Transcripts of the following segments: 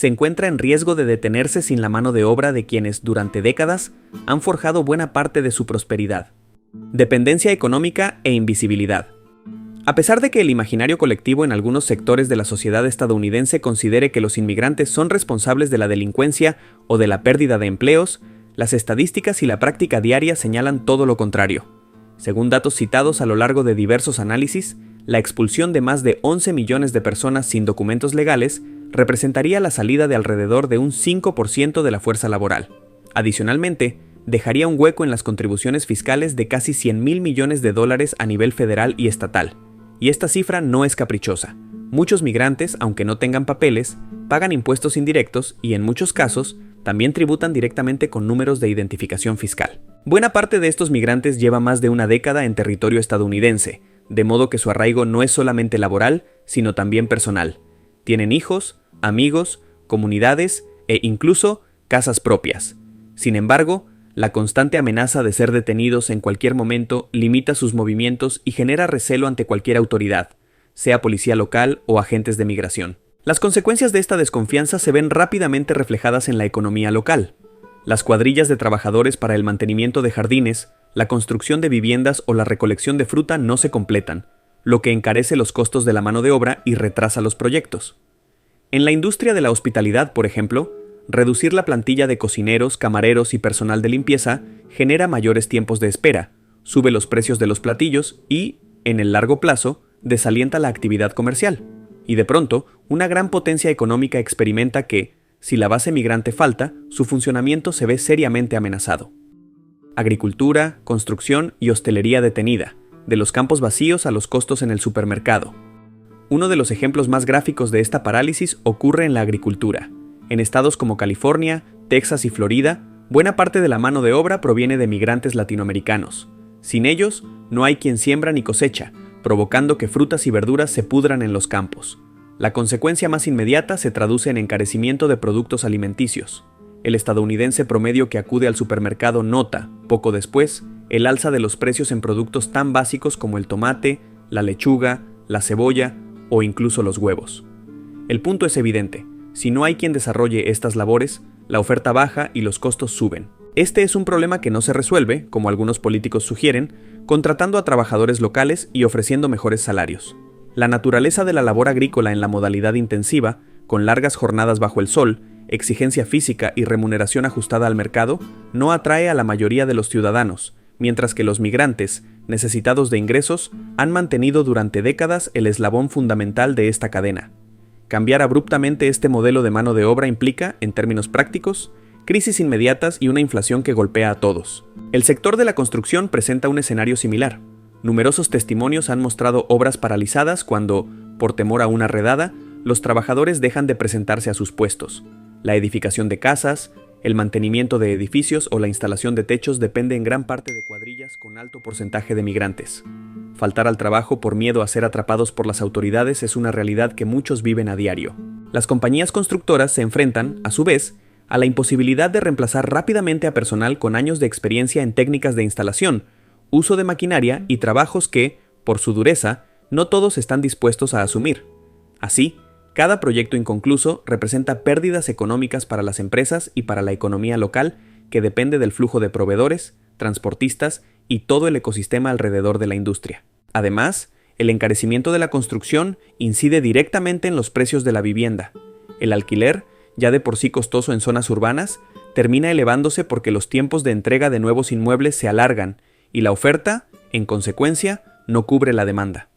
se encuentra en riesgo de detenerse sin la mano de obra de quienes, durante décadas, han forjado buena parte de su prosperidad. Dependencia económica e invisibilidad. A pesar de que el imaginario colectivo en algunos sectores de la sociedad estadounidense considere que los inmigrantes son responsables de la delincuencia o de la pérdida de empleos, las estadísticas y la práctica diaria señalan todo lo contrario. Según datos citados a lo largo de diversos análisis, la expulsión de más de 11 millones de personas sin documentos legales representaría la salida de alrededor de un 5% de la fuerza laboral. Adicionalmente, dejaría un hueco en las contribuciones fiscales de casi $100,000 millones a nivel federal y estatal. Y esta cifra no es caprichosa. Muchos migrantes, aunque no tengan papeles, pagan impuestos indirectos y en muchos casos también tributan directamente con números de identificación fiscal. Buena parte de estos migrantes lleva más de una década en territorio estadounidense, de modo que su arraigo no es solamente laboral, sino también personal. Tienen hijos, amigos, comunidades e incluso casas propias. Sin embargo, la constante amenaza de ser detenidos en cualquier momento limita sus movimientos y genera recelo ante cualquier autoridad, sea policía local o agentes de migración. Las consecuencias de esta desconfianza se ven rápidamente reflejadas en la economía local. Las cuadrillas de trabajadores para el mantenimiento de jardines, la construcción de viviendas o la recolección de fruta no se completan, lo que encarece los costos de la mano de obra y retrasa los proyectos. En la industria de la hospitalidad, por ejemplo, reducir la plantilla de cocineros, camareros y personal de limpieza genera mayores tiempos de espera, sube los precios de los platillos y, en el largo plazo, desalienta la actividad comercial. Y de pronto, una gran potencia económica experimenta que, si la base migrante falta, su funcionamiento se ve seriamente amenazado. Agricultura, construcción y hostelería detenida, de los campos vacíos a los costos en el supermercado. Uno de los ejemplos más gráficos de esta parálisis ocurre en la agricultura. En estados como California, Texas y Florida, buena parte de la mano de obra proviene de migrantes latinoamericanos. Sin ellos, no hay quien siembra ni cosecha, provocando que frutas y verduras se pudran en los campos. La consecuencia más inmediata se traduce en encarecimiento de productos alimenticios. El estadounidense promedio que acude al supermercado nota, poco después, el alza de los precios en productos tan básicos como el tomate, la lechuga, la cebolla o incluso los huevos. El punto es evidente. Si no hay quien desarrolle estas labores, la oferta baja y los costos suben. Este es un problema que no se resuelve, como algunos políticos sugieren, contratando a trabajadores locales y ofreciendo mejores salarios. La naturaleza de la labor agrícola en la modalidad intensiva, con largas jornadas bajo el sol, exigencia física y remuneración ajustada al mercado, no atrae a la mayoría de los ciudadanos, mientras que los migrantes, necesitados de ingresos, han mantenido durante décadas el eslabón fundamental de esta cadena. Cambiar abruptamente este modelo de mano de obra implica, en términos prácticos, crisis inmediatas y una inflación que golpea a todos. El sector de la construcción presenta un escenario similar. Numerosos testimonios han mostrado obras paralizadas cuando, por temor a una redada, los trabajadores dejan de presentarse a sus puestos. La edificación de casas, el mantenimiento de edificios o la instalación de techos depende en gran parte de cuadrillas con alto porcentaje de migrantes. Faltar al trabajo por miedo a ser atrapados por las autoridades es una realidad que muchos viven a diario. Las compañías constructoras se enfrentan, a su vez, a la imposibilidad de reemplazar rápidamente a personal con años de experiencia en técnicas de instalación, uso de maquinaria y trabajos que, por su dureza, no todos están dispuestos a asumir. Así, cada proyecto inconcluso representa pérdidas económicas para las empresas y para la economía local que depende del flujo de proveedores, transportistas y todo el ecosistema alrededor de la industria. Además, el encarecimiento de la construcción incide directamente en los precios de la vivienda. El alquiler, ya de por sí costoso en zonas urbanas, termina elevándose porque los tiempos de entrega de nuevos inmuebles se alargan y la oferta, en consecuencia, no cubre la demanda.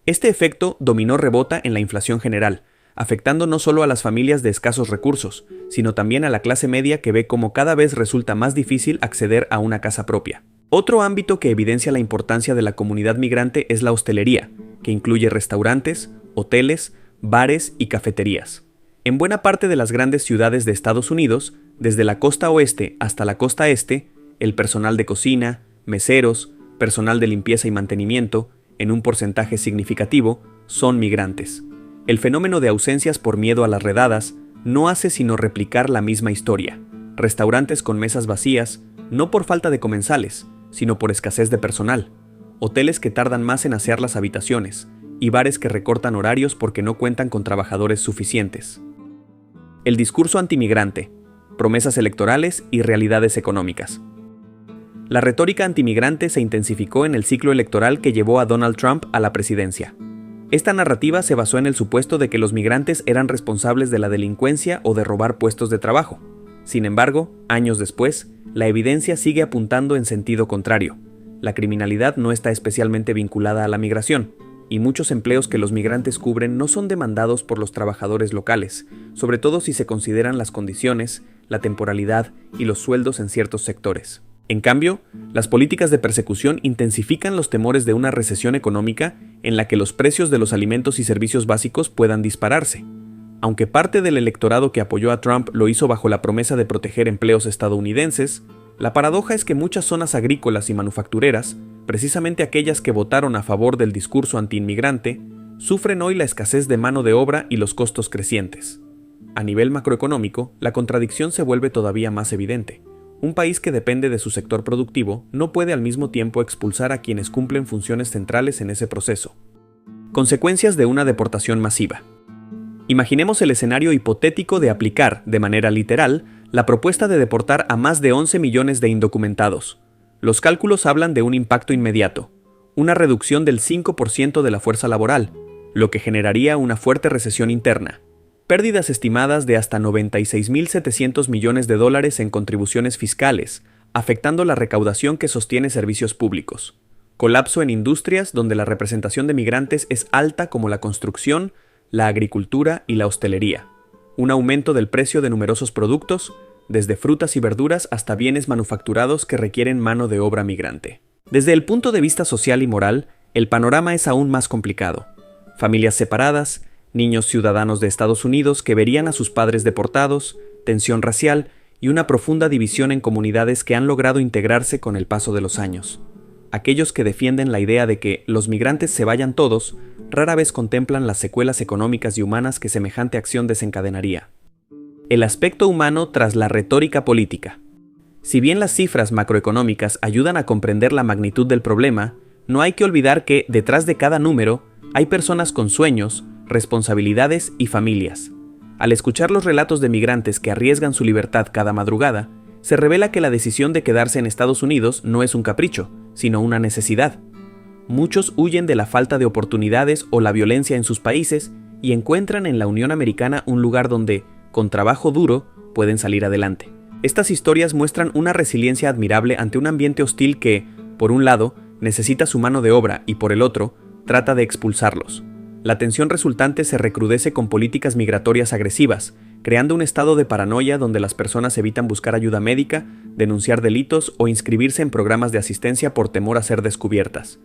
Este efecto dominó rebota en la inflación general, afectando no solo a las familias de escasos recursos, sino también a la clase media que ve cómo cada vez resulta más difícil acceder a una casa propia. Otro ámbito que evidencia la importancia de la comunidad migrante es la hostelería, que incluye restaurantes, hoteles, bares y cafeterías. En buena parte de las grandes ciudades de Estados Unidos, desde la costa oeste hasta la costa este, el personal de cocina, meseros, personal de limpieza y mantenimiento, en un porcentaje significativo, son migrantes. El fenómeno de ausencias por miedo a las redadas no hace sino replicar la misma historia. Restaurantes con mesas vacías, no por falta de comensales, sino por escasez de personal. Hoteles que tardan más en asear las habitaciones, y bares que recortan horarios porque no cuentan con trabajadores suficientes. El discurso antimigrante, promesas electorales y realidades económicas. La retórica antimigrante se intensificó en el ciclo electoral que llevó a Donald Trump a la presidencia. Esta narrativa se basó en el supuesto de que los migrantes eran responsables de la delincuencia o de robar puestos de trabajo. Sin embargo, años después, la evidencia sigue apuntando en sentido contrario. La criminalidad no está especialmente vinculada a la migración, y muchos empleos que los migrantes cubren no son demandados por los trabajadores locales, sobre todo si se consideran las condiciones, la temporalidad y los sueldos en ciertos sectores. En cambio, las políticas de persecución intensifican los temores de una recesión económica en la que los precios de los alimentos y servicios básicos puedan dispararse. Aunque parte del electorado que apoyó a Trump lo hizo bajo la promesa de proteger empleos estadounidenses, la paradoja es que muchas zonas agrícolas y manufactureras, precisamente aquellas que votaron a favor del discurso antiinmigrante, sufren hoy la escasez de mano de obra y los costos crecientes. A nivel macroeconómico, la contradicción se vuelve todavía más evidente. Un país que depende de su sector productivo no puede al mismo tiempo expulsar a quienes cumplen funciones centrales en ese proceso. Consecuencias de una deportación masiva. Imaginemos el escenario hipotético de aplicar, de manera literal, la propuesta de deportar a más de 11 millones de indocumentados. Los cálculos hablan de un impacto inmediato, una reducción del 5% de la fuerza laboral, lo que generaría una fuerte recesión interna, pérdidas estimadas de hasta 96.700 millones de dólares en contribuciones fiscales, afectando la recaudación que sostiene servicios públicos, colapso en industrias donde la representación de migrantes es alta como la construcción, la agricultura y la hostelería, un aumento del precio de numerosos productos, desde frutas y verduras hasta bienes manufacturados que requieren mano de obra migrante. Desde el punto de vista social y moral, el panorama es aún más complicado. Familias separadas, niños ciudadanos de Estados Unidos que verían a sus padres deportados, tensión racial y una profunda división en comunidades que han logrado integrarse con el paso de los años. Aquellos que defienden la idea de que los migrantes se vayan todos, rara vez contemplan las secuelas económicas y humanas que semejante acción desencadenaría. El aspecto humano tras la retórica política. Si bien las cifras macroeconómicas ayudan a comprender la magnitud del problema, no hay que olvidar que, detrás de cada número, hay personas con sueños, responsabilidades y familias. Al escuchar los relatos de migrantes que arriesgan su libertad cada madrugada, se revela que la decisión de quedarse en Estados Unidos no es un capricho, sino una necesidad. Muchos huyen de la falta de oportunidades o la violencia en sus países y encuentran en la Unión Americana un lugar donde, con trabajo duro, pueden salir adelante. Estas historias muestran una resiliencia admirable ante un ambiente hostil que, por un lado, necesita su mano de obra y por el otro, trata de expulsarlos. La tensión resultante se recrudece con políticas migratorias agresivas, creando un estado de paranoia donde las personas evitan buscar ayuda médica, denunciar delitos o inscribirse en programas de asistencia por temor a ser descubiertas.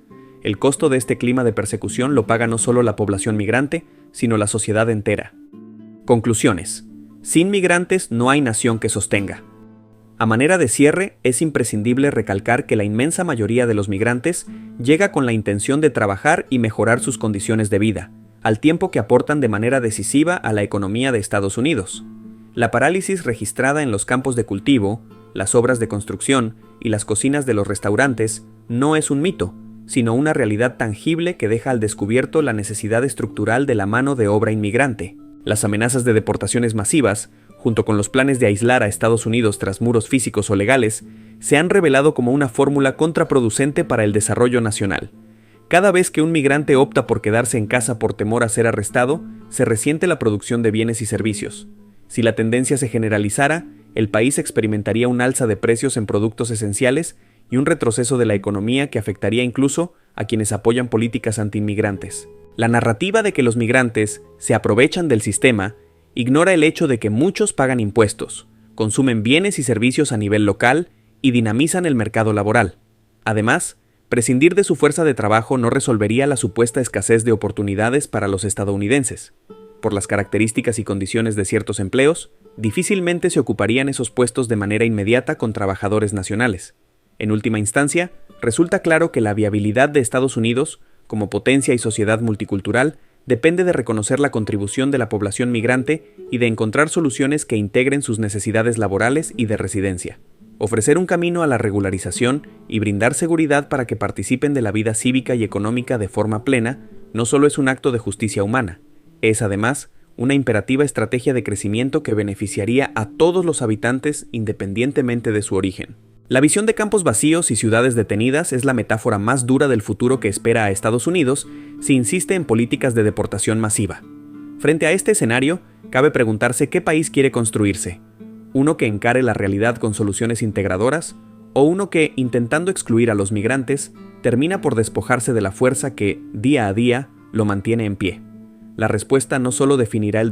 El costo de este clima de persecución lo paga no solo la población migrante, sino la sociedad entera. Conclusiones. Sin migrantes no hay nación que sostenga. A manera de cierre, es imprescindible recalcar que la inmensa mayoría de los migrantes llega con la intención de trabajar y mejorar sus condiciones de vida, al tiempo que aportan de manera decisiva a la economía de Estados Unidos. La parálisis registrada en los campos de cultivo, las obras de construcción y las cocinas de los restaurantes no es un mito, sino una realidad tangible que deja al descubierto la necesidad estructural de la mano de obra inmigrante. Las amenazas de deportaciones masivas, junto con los planes de aislar a Estados Unidos tras muros físicos o legales, se han revelado como una fórmula contraproducente para el desarrollo nacional. Cada vez que un migrante opta por quedarse en casa por temor a ser arrestado, se resiente la producción de bienes y servicios. Si la tendencia se generalizara, el país experimentaría un alza de precios en productos esenciales y un retroceso de la economía que afectaría incluso a quienes apoyan políticas antiinmigrantes. La narrativa de que los migrantes se aprovechan del sistema ignora el hecho de que muchos pagan impuestos, consumen bienes y servicios a nivel local y dinamizan el mercado laboral. Además, prescindir de su fuerza de trabajo no resolvería la supuesta escasez de oportunidades para los estadounidenses. Por las características y condiciones de ciertos empleos, difícilmente se ocuparían esos puestos de manera inmediata con trabajadores nacionales. En última instancia, resulta claro que la viabilidad de Estados Unidos, como potencia y sociedad multicultural, depende de reconocer la contribución de la población migrante y de encontrar soluciones que integren sus necesidades laborales y de residencia. Ofrecer un camino a la regularización y brindar seguridad para que participen de la vida cívica y económica de forma plena no solo es un acto de justicia humana, es además una imperativa estrategia de crecimiento que beneficiaría a todos los habitantes independientemente de su origen. La visión de campos vacíos y ciudades detenidas es la metáfora más dura del futuro que espera a Estados Unidos si insiste en políticas de deportación masiva. Frente a este escenario, cabe preguntarse qué país quiere construirse: uno que encare la realidad con soluciones integradoras, o uno que, intentando excluir a los migrantes, termina por despojarse de la fuerza que, día a día, lo mantiene en pie. La respuesta no solo definirá el